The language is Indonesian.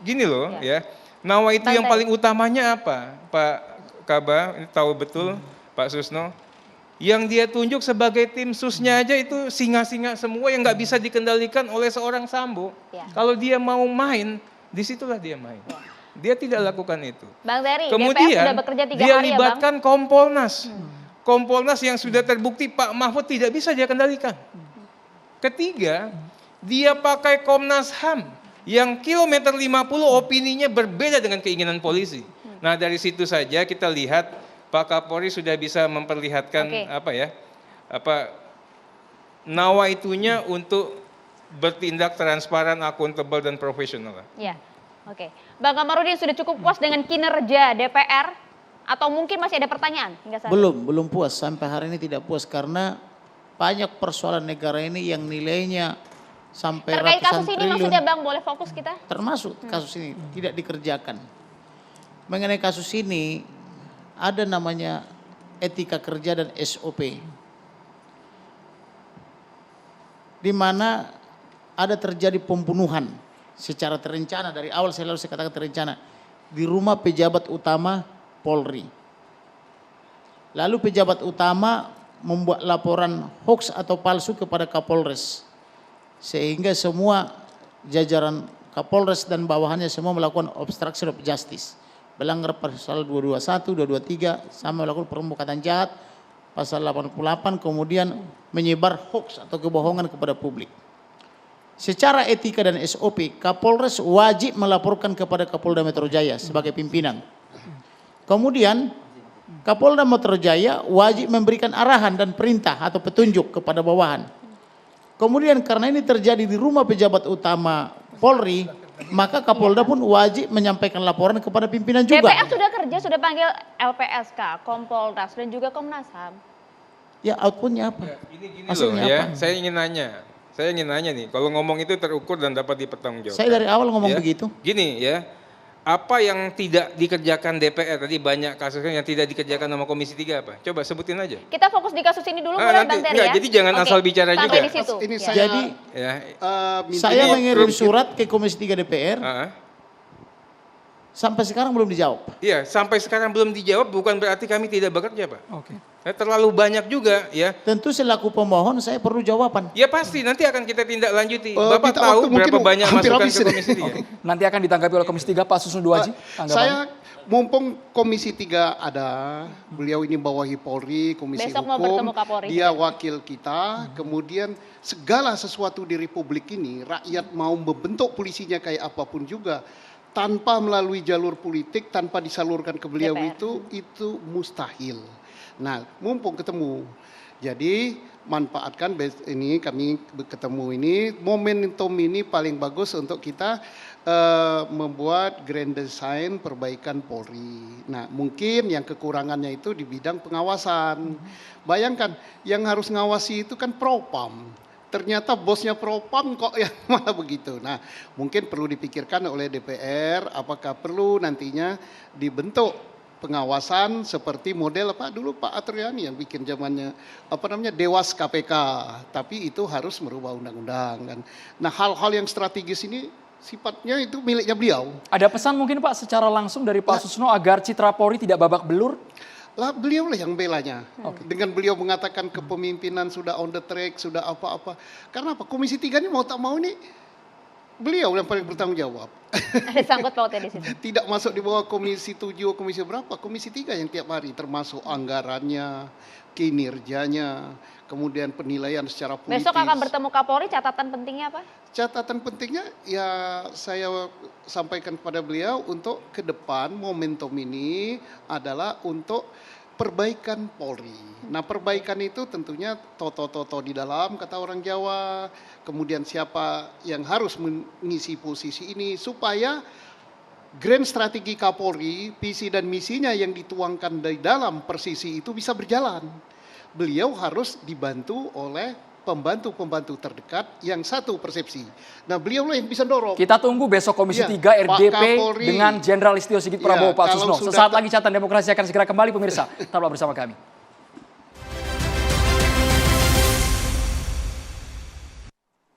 gini loh ya, Nawa itu yang paling utamanya apa? Pak Kaba, ini tahu betul Pak Susno, yang dia tunjuk sebagai tim susnya aja itu singa-singa semua yang nggak bisa dikendalikan oleh seorang Sambo. Kalau dia mau main, disitulah dia main. Dia tidak lakukan itu. Bang Terry, kemudian sudah bekerja 3 dia hari libatkan Kompolnas. Kompolnas yang sudah terbukti Pak Mahfud tidak bisa dia kendalikan. Ketiga, dia pakai Komnas HAM yang kilometer 50 opininya berbeda dengan keinginan polisi. Nah dari situ saja kita lihat Pak Kapolri sudah bisa memperlihatkan nawa itunya untuk bertindak transparan, akuntabel dan profesional. Ya, oke. Bang Kamarudin sudah cukup puas dengan kinerja DPR atau mungkin masih ada pertanyaan hingga saat ini? Belum puas, sampai hari ini tidak puas karena banyak persoalan negara ini yang nilainya sampai terkait ratusan kasus ini triliun. maksudnya Bang, boleh fokus kita? Termasuk kasus ini tidak dikerjakan. Mengenai kasus ini ada namanya etika kerja dan SOP. Di mana ada terjadi pembunuhan secara terencana, dari awal saya katakan terencana, di rumah pejabat utama Polri. Lalu pejabat utama membuat laporan hoax atau palsu kepada Kapolres. Sehingga semua jajaran Kapolres dan bawahannya semua melakukan obstruction of justice. Melanggar pasal 221, 223, sama melakukan perbuatan jahat, pasal 88, kemudian menyebar hoax atau kebohongan kepada publik. Secara etika dan SOP, Kapolres wajib melaporkan kepada Kapolda Metro Jaya sebagai pimpinan. Kemudian, Kapolda Metro Jaya wajib memberikan arahan dan perintah atau petunjuk kepada bawahan. Kemudian karena ini terjadi di rumah pejabat utama Polri, maka Kapolda pun wajib menyampaikan laporan kepada pimpinan juga. DPR sudah kerja, sudah panggil LPSK, Kompolnas dan juga Komnas HAM. Ya, outputnya apa? Ini gini loh ya, saya ingin nanya nih, kalau ngomong itu terukur dan dapat dipertanggungjawabkan. Saya dari awal ngomong begitu. Gini ya, apa yang tidak dikerjakan DPR, tadi banyak kasusnya yang tidak dikerjakan sama Komisi 3 apa? Coba sebutin aja. Kita fokus di kasus ini dulu boleh Bang Terry ya? Jadi jangan asal bicara juga. Di situ. Ini saya mengirim surat ke Komisi 3 DPR. Sampai sekarang belum dijawab. Iya, sampai sekarang belum dijawab bukan berarti kami tidak bekerja, Pak. Oke. Terlalu banyak juga ya. Tentu selaku pemohon saya perlu jawaban. Ya pasti, nanti akan kita tindak lanjuti. Bapak tahu berapa banyak masukan ke Komisi 3? Nanti akan ditanggapi oleh Komisi 3, Pak Susno Duaji. Saya mumpung Komisi 3 ada, beliau ini bawahi Polri, Komisi Besok Hukum, mau bertemu Kapolri. dia wakil kita, kemudian segala sesuatu di Republik ini, rakyat mau membentuk polisinya kayak apapun juga, tanpa melalui jalur politik, tanpa disalurkan ke beliau itu mustahil. Nah, mumpung ketemu, jadi manfaatkan ini kami ketemu ini, momentum ini paling bagus untuk kita membuat grand design perbaikan Polri. Nah, mungkin yang kekurangannya itu di bidang pengawasan. Bayangkan, yang harus ngawasi itu kan Propam. Ternyata bosnya Propam kok yang malah begitu. Nah, mungkin perlu dipikirkan oleh DPR apakah perlu nantinya dibentuk pengawasan seperti model apa dulu Pak Atriani yang bikin zamannya Dewas KPK, tapi itu harus merubah undang-undang kan. Nah, hal-hal yang strategis ini sifatnya itu miliknya beliau. Ada pesan mungkin Pak secara langsung dari Pak Susno agar citra Polri tidak babak belur? Lah beliau lah yang belanya. Dengan beliau mengatakan kepemimpinan sudah on the track, sudah apa-apa. Karena apa? Komisi 3 ini mau tak mau nih beliau yang paling bertanggung jawab. Ada sangkut pautnya di situ. Tidak masuk di bawah Komisi 7, Komisi berapa? Komisi 3 yang tiap hari termasuk anggarannya, kinerjanya, kemudian penilaian secara politis. Besok akan bertemu Kapolri, catatan pentingnya apa? Catatan pentingnya ya saya sampaikan kepada beliau untuk ke depan momentum ini adalah untuk perbaikan Polri. Nah, perbaikan itu tentunya toto-toto di dalam kata orang Jawa, kemudian siapa yang harus mengisi posisi ini supaya grand strategi Kapolri, visi dan misinya yang dituangkan dari dalam persisi itu bisa berjalan. Beliau harus dibantu oleh pembantu-pembantu terdekat yang satu persepsi. Nah, beliau lah yang bisa dorong. Kita tunggu besok Komisi 3 RDP dengan Jenderal Listio Sigit Prabowo, Pak Susno. Sesaat lagi Catatan Demokrasi akan segera kembali pemirsa. Tetaplah bersama kami.